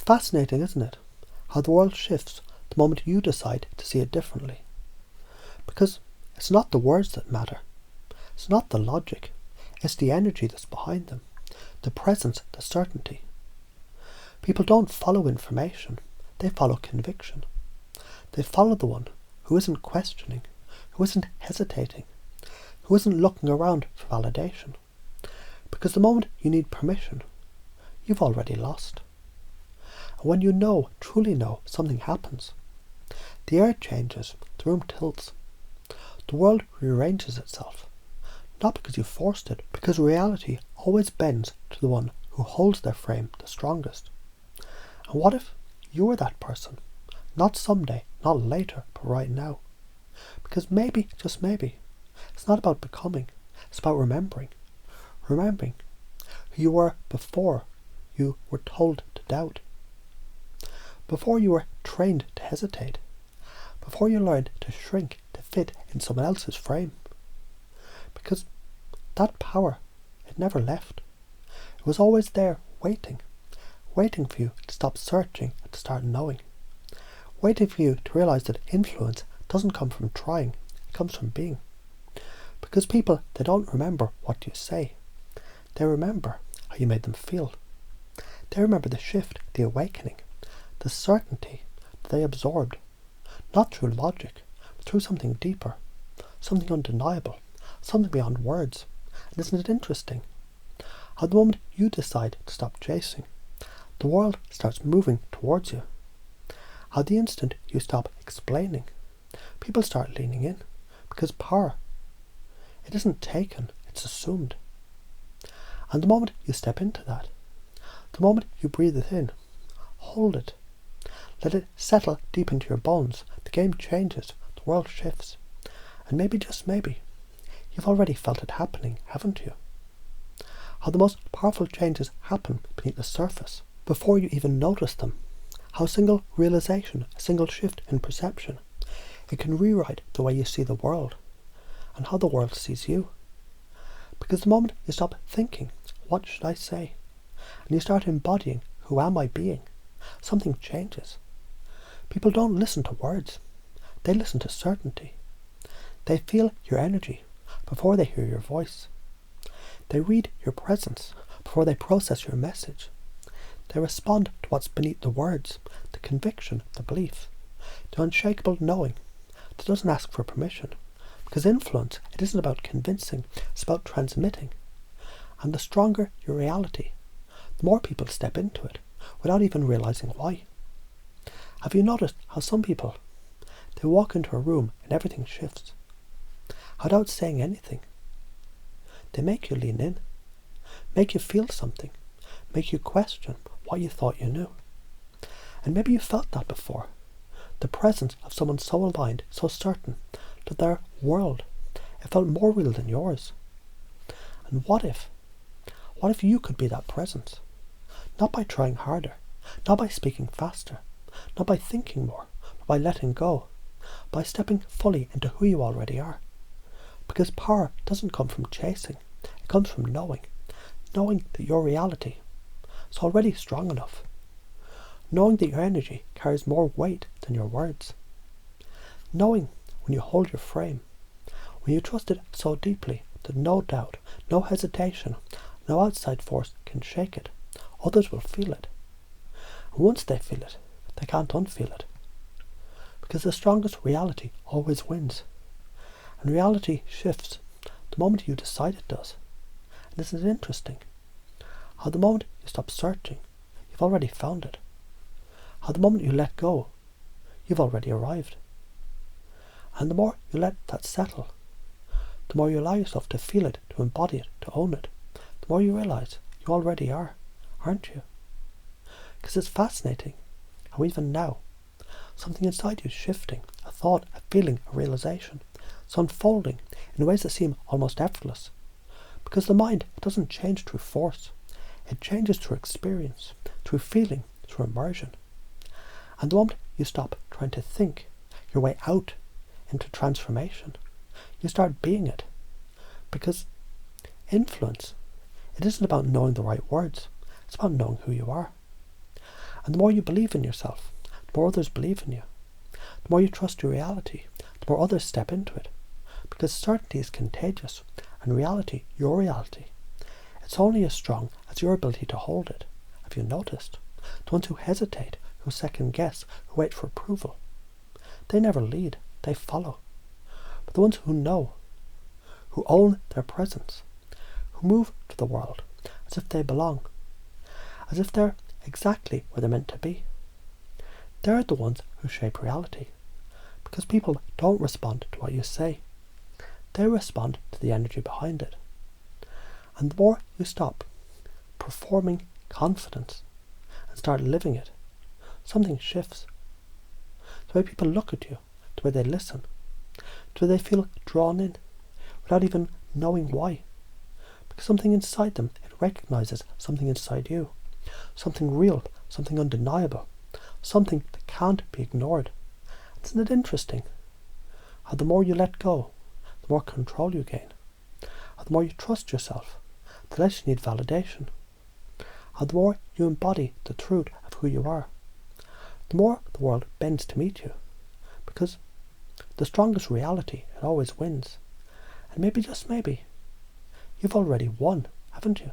fascinating, isn't it? How the world shifts the moment you decide to see it differently. Because it's not the words that matter. It's not the logic. It's the energy that's behind them. The presence, the certainty. People don't follow information. They follow conviction. They follow the one who isn't questioning, who isn't hesitating, who isn't looking around for validation. Because the moment you need permission, you've already lost. And when you know, truly know, something happens. The air changes, the room tilts. The world rearranges itself. Not because you forced it, because reality always bends to the one who holds their frame the strongest. And what if you were that person? Not someday, not later, but right now. Because maybe, just maybe, it's not about becoming, it's about remembering. Remembering who you were before you were told to doubt. Before you were trained to hesitate. Before you learned to shrink to fit in someone else's frame. Because that power, it never left. It was always there, waiting for you to stop searching and to start knowing. Waiting for you to realise that influence doesn't come from trying, it comes from being. Because people, they don't remember what you say. They remember how you made them feel. They remember the shift, the awakening, the certainty that they absorbed. Not through logic, but through something deeper, something undeniable, something beyond words. And isn't it interesting? How the moment you decide to stop chasing, the world starts moving towards you. How the instant you stop explaining, people start leaning in. Because power, it isn't taken, it's assumed. And the moment you step into that, the moment you breathe it in, hold it. Let it settle deep into your bones. The game changes, the world shifts. And maybe, just maybe, you've already felt it happening, haven't you? How the most powerful changes happen beneath the surface, before you even notice them. How a single realization, a single shift in perception, it can rewrite the way you see the world, and how the world sees you. Because the moment you stop thinking, what should I say? And you start embodying, who am I being? Something changes. People don't listen to words. They listen to certainty. They feel your energy before they hear your voice. They read your presence before they process your message. They respond to what's beneath the words, the conviction, the belief, the unshakable knowing that doesn't ask for permission. Because influence, it isn't about convincing, it's about transmitting. And the stronger your reality, the more people step into it without even realizing why. Have you noticed how some people, they walk into a room and everything shifts? Without saying anything, they make you lean in, make you feel something, make you question what you thought you knew. And maybe you felt that before. The presence of someone so aligned, so certain that their world, it felt more real than yours. And what if you could be that presence? Not by trying harder, not by speaking faster, not by thinking more, but by letting go, by stepping fully into who you already are. Because power doesn't come from chasing, it comes from knowing that your reality is already strong enough, knowing that your energy carries more weight than your words, knowing when you hold your frame, when you trust it so deeply that no doubt, no hesitation, no outside force can shake it, others will feel it. And once they feel it, they can't unfeel it. Because the strongest reality always wins. And reality shifts the moment you decide it does. And isn't it interesting? How the moment you stop searching, you've already found it. How the moment you let go, you've already arrived. And the more you let that settle, the more you allow yourself to feel it, to embody it, to own it, the more you realise you already are, aren't you? Because it's fascinating how even now, something inside you is shifting, a thought, a feeling, a realisation. It's unfolding in ways that seem almost effortless. Because the mind doesn't change through force. It changes through experience, through feeling, through immersion. And the moment you stop trying to think your way out into transformation, you start being it. Because influence, it isn't about knowing the right words, it's about knowing who you are. And the more you believe in yourself, the more others believe in you. The more you trust your reality, the more others step into it. Because certainty is contagious, and reality, your reality, it's only as strong as your ability to hold it. Have you noticed? The ones who hesitate, who second guess, who wait for approval, they never lead, they follow. But the ones who know, who own their presence, who move to the world as if they belong, as if they're exactly where they're meant to be, they're the ones who shape reality. Because people don't respond to what you say. They respond to the energy behind it. And the more you stop performing confidence and start living it, something shifts. The way people look at you, the way they listen, the way they feel drawn in, without even knowing why. Because something inside them, it recognizes something inside you. Something real, something undeniable, something that can't be ignored. Isn't it interesting how the more you let go, the more control you gain? How the more you trust yourself, the less you need validation. How the more you embody the truth of who you are, the more the world bends to meet you. Because the strongest reality, it always wins. And maybe, just maybe, you've already won, haven't you?